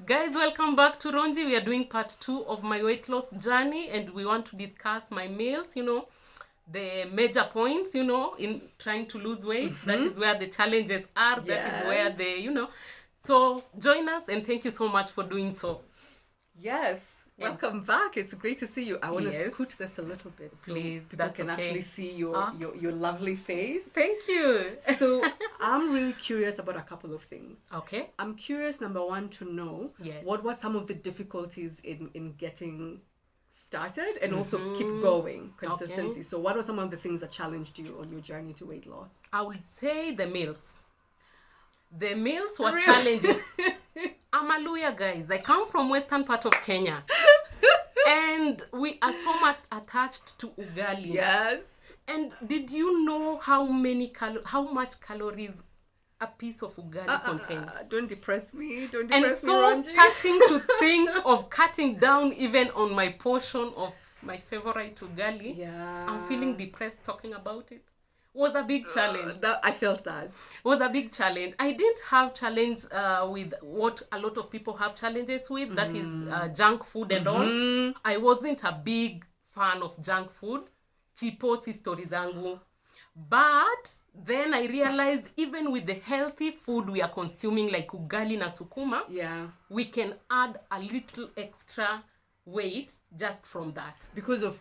Guys, welcome back to Ronji. We are doing part 2 of my weight loss journey, and we want to discuss my meals, the major points, in trying to lose weight. That is where the challenges are. Yes. That is where So join us, and thank you so much for doing so. Yes. Welcome back. It's great to see you. I want to Yes. scoot this a little bit so Please, people that's can okay. actually see your lovely face. Thank you. So I'm really curious about a couple of things. Okay. I'm curious, number one, to know Yes. what were some of the difficulties in getting started and also keep going, consistency. Okay. So what are some of the things that challenged you on your journey to weight loss? I would say the meals. The meals were Really? challenging. I'm a Luya, guys. I come from western part of Kenya. And we are so much attached to ugali. Yes. And did you know how much calories a piece of ugali contains? Don't depress me. Don't And depress me, so Ranji. starting to think of cutting down even on my portion of my favorite ugali. Yeah. I'm feeling depressed talking about it. Was a big challenge. I felt that. Was a big challenge. I didn't have challenge with what a lot of people have challenges with. That is junk food and all. I wasn't a big fan of junk food. Chipo si story zangu. But then I realized even with the healthy food we are consuming like ugali na sukuma, Yeah. we can add a little extra weight just from that. Because of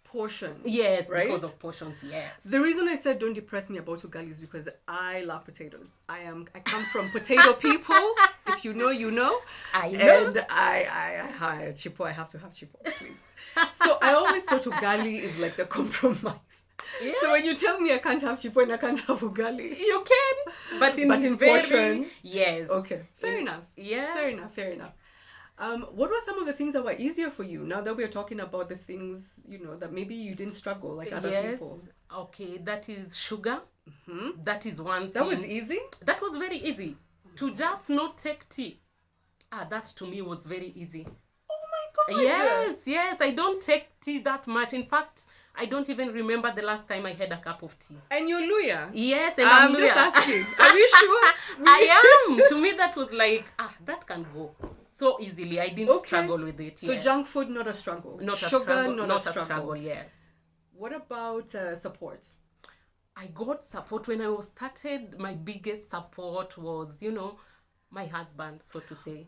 portion. Yes, right? because of portions, yes. The reason I said don't depress me about ugali is because I love potatoes. I come from potato people. If you know, you know. I know. And I chipo. I have to have chipo, please. So I always thought ugali is like the compromise. Yeah. So when you tell me I can't have chipo and I can't have ugali, You can, but in portions. very, yes. okay, fair enough. Yeah. Fair enough. What were some of the things that were easier for you now that we're talking about the things, that maybe you didn't struggle like other Yes. people? Okay, that is sugar. That is one thing. That was easy? That was very easy. To just not take tea. That to me was very easy. Oh my God. Yes. I don't take tea that much. In fact, I don't even remember the last time I had a cup of tea. And you're Luya? Yes, and I'm I'm just Luya. asking. Are you sure? I am. To me, that was like, that can go so easily. I didn't Okay. struggle with it. So yes. junk food, not a struggle. Not Sugar, a struggle. not a struggle. Yes. What about support? I got support when I was started. My biggest support was, my husband, so to say.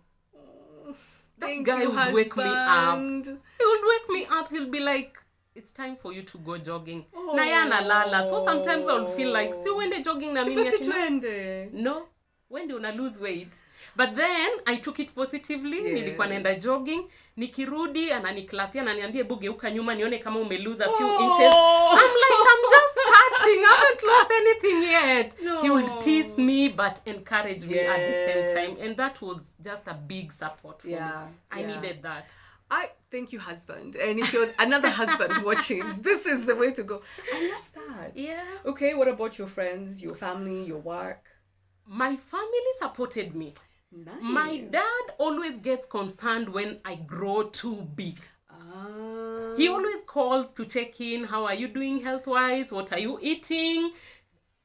Thank guy you, would wake me up. husband. He would wake me up. He'll be like, it's time for you to go jogging. Oh. Na ya nalala. So sometimes I would feel like, si uende jogging na mimi. Basi ati no. tuende. No, when una lose weight. But then I took it positively. Yes. Nilikuwa naenda jogging, nikirudi ananiklapia ananiambia hebu geuka nyuma nione kama ume lose a few inches. I'm like, I'm just starting. I haven't lost anything yet. No. He would tease me but encourage me at the same Yes. time, and that was just a big support for me. I Yeah. needed that. I thank you, husband. And if you're another husband watching, this is the way to go. I love that. Yeah. Okay, what about your friends, your family, your work? My family supported me. Nice. My dad always gets concerned when I grow too big. Ah. He always calls to check in. How are you doing health-wise? What are you eating?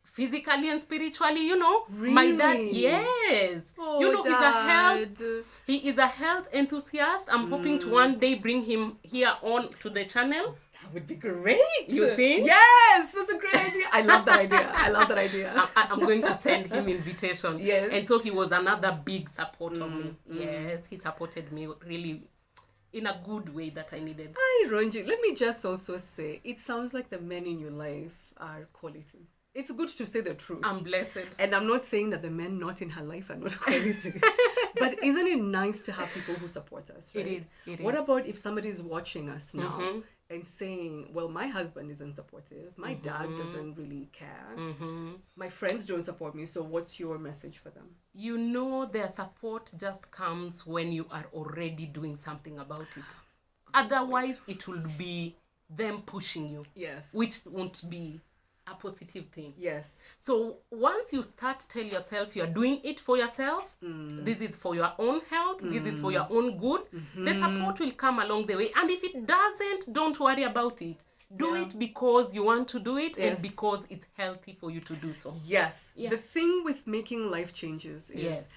Physically and spiritually, My dad, Really? yes. Dad. He is a health enthusiast. I'm hoping to one day bring him here on to the channel. That would be great. You think? Yes, that's a great idea. I love that idea. I'm going to send him invitation. Yes. And so he was another big support of me. Yes, he supported me really in a good way that I needed. Hi, Ronji. Let me just also say, it sounds like the men in your life are quality. It's good to say the truth. I'm blessed. And I'm not saying that the men not in her life are not quality. But isn't it nice to have people who support us, right? It is. What about if somebody is watching us now and saying, well, my husband isn't supportive, my dad doesn't really care, my friends don't support me, so what's your message for them? Their support just comes when you are already doing something about it. Otherwise, it will be them pushing you. Yes. Which won't be a positive thing. Yes. So once you start tell yourself you're doing it for yourself, this is for your own health, this is for your own good, the support will come along the way. And if it doesn't, don't worry about it. Do Yeah. it because you want to do it Yes. and because it's healthy for you to do so. Yes. Yeah. The thing with making life changes is Yes.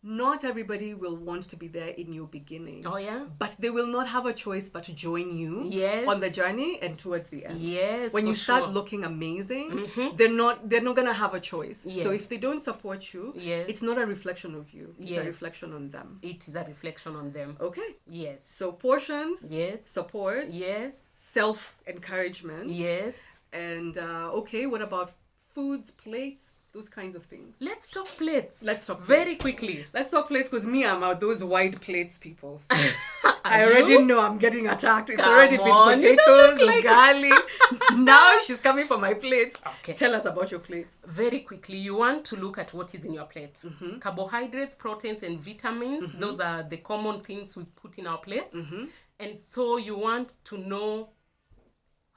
not everybody will want to be there in your beginning. Oh, yeah? But they will not have a choice but to join you Yes. on the journey and towards the end. Yes, When you for start sure. Mm-hmm. looking amazing, they're not gonna have a choice. So Yes. if they don't support you, Yes. it's not a reflection of you. It's a Yes. reflection on them. It is a reflection on them. Okay. Yes. So portions, Yes. support, Yes. self encouragement. Yes. And okay, what about foods, plates, those kinds of things? Let's talk plates. Let's talk very plates. quickly. Let's talk plates because me, I'm out those wide plates people. So I Are already you? know I'm getting attacked. It's Come already been on, you don't potatoes, look like- ugali. Now she's coming for my plates. Okay. Tell us about your plates. Very quickly, you want to look at what is in your plate. Carbohydrates, proteins, and vitamins. Those are the common things we put in our plates. And so you want to know.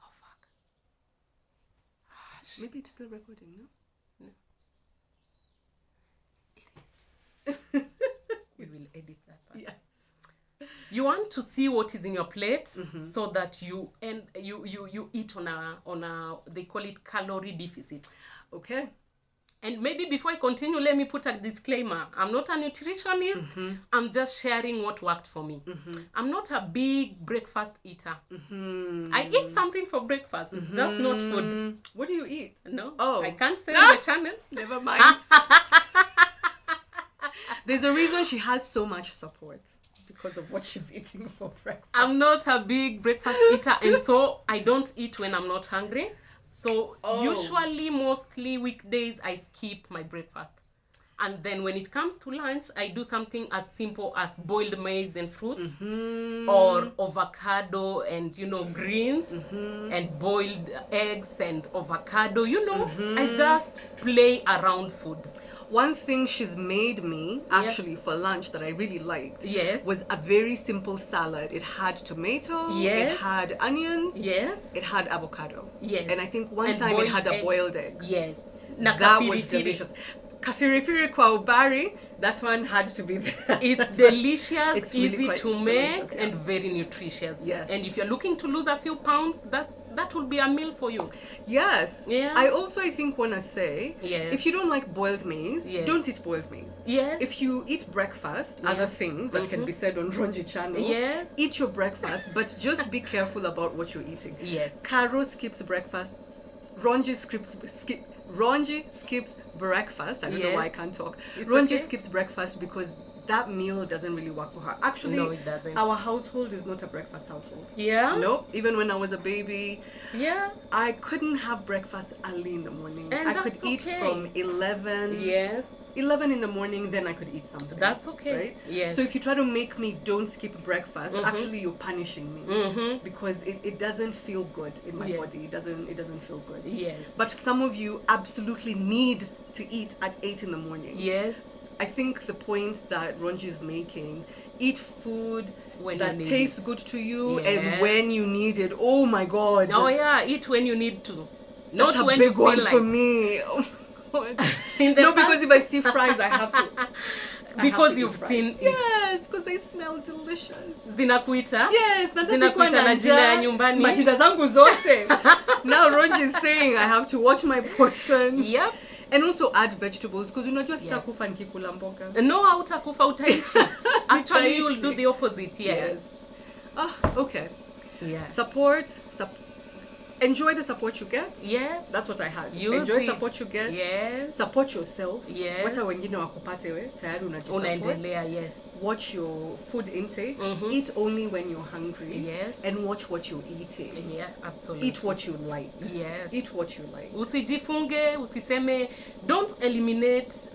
Oh, fuck. Maybe it's still recording, no? We will edit that part. Yes. You want to see what is in your plate so that you eat on a they call it calorie deficit. Okay. And maybe before I continue, let me put a disclaimer. I'm not a nutritionist. I'm just sharing what worked for me. I'm not a big breakfast eater. I eat something for breakfast, just not food. What do you eat? No, Oh. I can't say on the channel. Never mind. There's a reason she has so much support because of what she's eating for breakfast. I'm not a big breakfast eater, and so I don't eat when I'm not hungry. So usually, mostly weekdays, I skip my breakfast. And then when it comes to lunch, I do something as simple as boiled maize and fruits, or avocado and, greens, and boiled eggs and avocado. I just play around food. One thing she's made me actually for lunch that I really liked Yes. was a very simple salad. It had tomato, Yes. it had onions, Yes. it had avocado. Yes. And I think one And time it boiled had a egg. boiled egg. Yes. That was Nakafiri-firi. delicious. Kafirifiri kwa ubari, that one had to be there. It's delicious, It's really easy quite to delicious, make, yeah. and very nutritious. Yes. And if you're looking to lose a few pounds, that will be a meal for you. Yes. Yeah. I think want to say, Yes. if you don't like boiled maize, Yes. don't eat boiled maize. Yes. If you eat breakfast, other things that can be said on Ronji channel, Yes. eat your breakfast, but just be careful about what you're eating. Yes. Caro skips breakfast. Ronji skips breakfast. I don't know Yes. why I can't talk. It's Ronji okay. skips breakfast because that meal doesn't really work for her. Actually, No, it doesn't. our household is not a breakfast household. Yeah. No, even when I was a baby, Yeah. I couldn't have breakfast early in the morning. And I could that's eat okay. from 11. Yes. 11 in the morning, then I could eat something. That's okay. Right? Yes. So if you try to make me don't skip breakfast, actually you're punishing me because it doesn't feel good in my Yes. body. It doesn't feel good. Yes. But some of you absolutely need to eat at 8 in the morning. Yes. I think the point that Ronji is making, eat food When that you need tastes good to you Yes. and when you need it. Oh my God. Oh yeah, eat when you need to. Not That's a when big you feel one like. for me. Oh my God. In the No, past- because if I see fries, I have to. Because eat you've fries. seen it. Yes, because they smell delicious. Zinakuita. Yes, na hata Zinakuita sikuwa na jina ya njaa. nyumbani. Majina zangu zote. Now Ronji is saying I have to watch my portions. Yep. And also add vegetables because unajua Yes. sitakufa nikikula mboga. No, hautakufa, utaishi. Actually, you will Utaishi. do the opposite. Yes. Ah, okay. Yes. Enjoy the support you get. Yes. That's what I had. You Enjoy see- support you get. Yes. Support yourself. Yes. Wacha wengine wakupate we. Tayari unajisupport. Unaendelea, yes. Watch your food intake. Eat only when you're hungry. Yes. And watch what you're eating. Yeah, absolutely. Eat what you like. Yes. Eat what you like. Usijifunge, usiseme,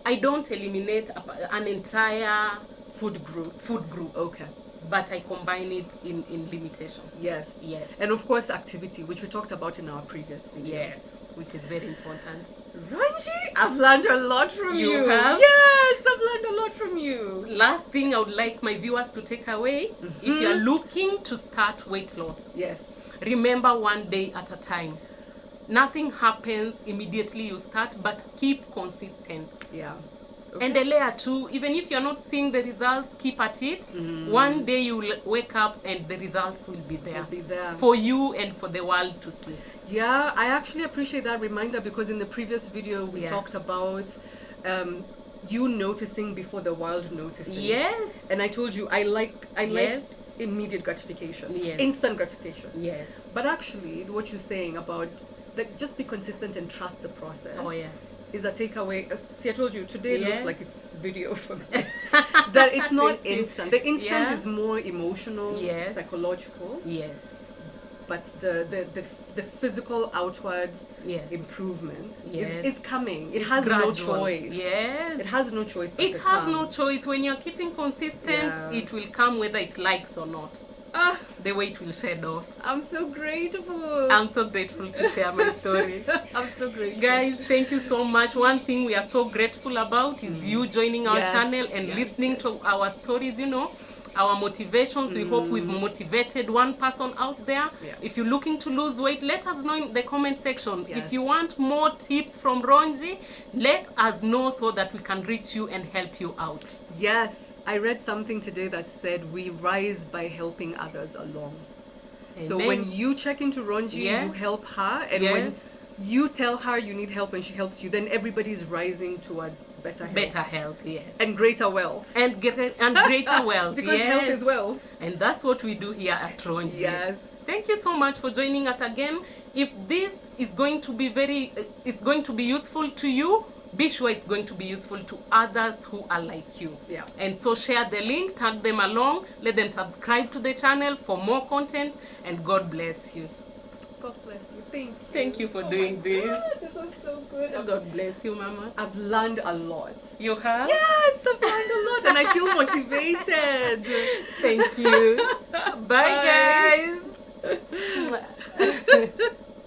I don't eliminate an entire Food group. food group, Okay. but I combine it in limitation. Yes. Yes. And of course activity, which we talked about in our previous video. Yes, which is very important. Ranji, I've learned a lot from you. You have? Yes, I've learned a lot from you. Last thing I would like my viewers to take away, if you're looking to start weight loss, Yes. remember one day at a time. Nothing happens immediately you start, but keep consistent. Yeah. Endelea too. Even if you're not seeing the results, keep at it. One day you will wake up and the results will be there. Will be there. For you and for the world to see. Yeah, I actually appreciate that reminder, because in the previous video we Yeah. talked about you noticing before the world notices. Yes. And I told you I like Yes. immediate gratification, Yes. instant gratification. Yes. But actually, what you're saying about that, just be consistent and trust the process. Oh yeah. Is a takeaway. See, I told you today Yes. looks like it's video for me. That it's not Thank you. instant. The instant Yeah. is more emotional, Yes. psychological. Yes. But the physical outward Yes. improvement Yes. is coming. It It's has no gradual. choice. Yes. It has no choice. But It to has come. no choice. When you're keeping consistent, Yeah. it will come whether it likes or not. Ah, The weight will shed off. I'm so grateful. I'm so grateful to share my story. I'm so grateful. Guys, thank you so much. One thing we are so grateful about is you joining our Yes, channel and yes, listening to our stories, our motivations. We hope we've motivated one person out there. Yeah. If you're looking to lose weight, let us know in the comment section. Yes. If you want more tips from Ronji, let us know so that we can reach you and help you out. Yes, I read something today that said we rise by helping others along. So Amen. when you check into Ronji, Yes. you help her, and Yes. when you tell her you need help and she helps you, then everybody's rising towards better health Better health, yes. and greater wealth. And greater wealth, Because yes. health is wealth. And that's what we do here at Ronji. Yes. Thank you so much for joining us again. If this is going to be it's going to be useful to you, be sure it's going to be useful to others who are like you. Yeah. And so share the link, tag them along, let them subscribe to the channel for more content, and God bless you. God bless you. Thank you. Thank you for Oh doing my this. God, this was so good. God bless you, Mama. I've learned a lot. You have? Yes, I've learned a lot, and I feel motivated. Thank you. Bye, Bye. guys.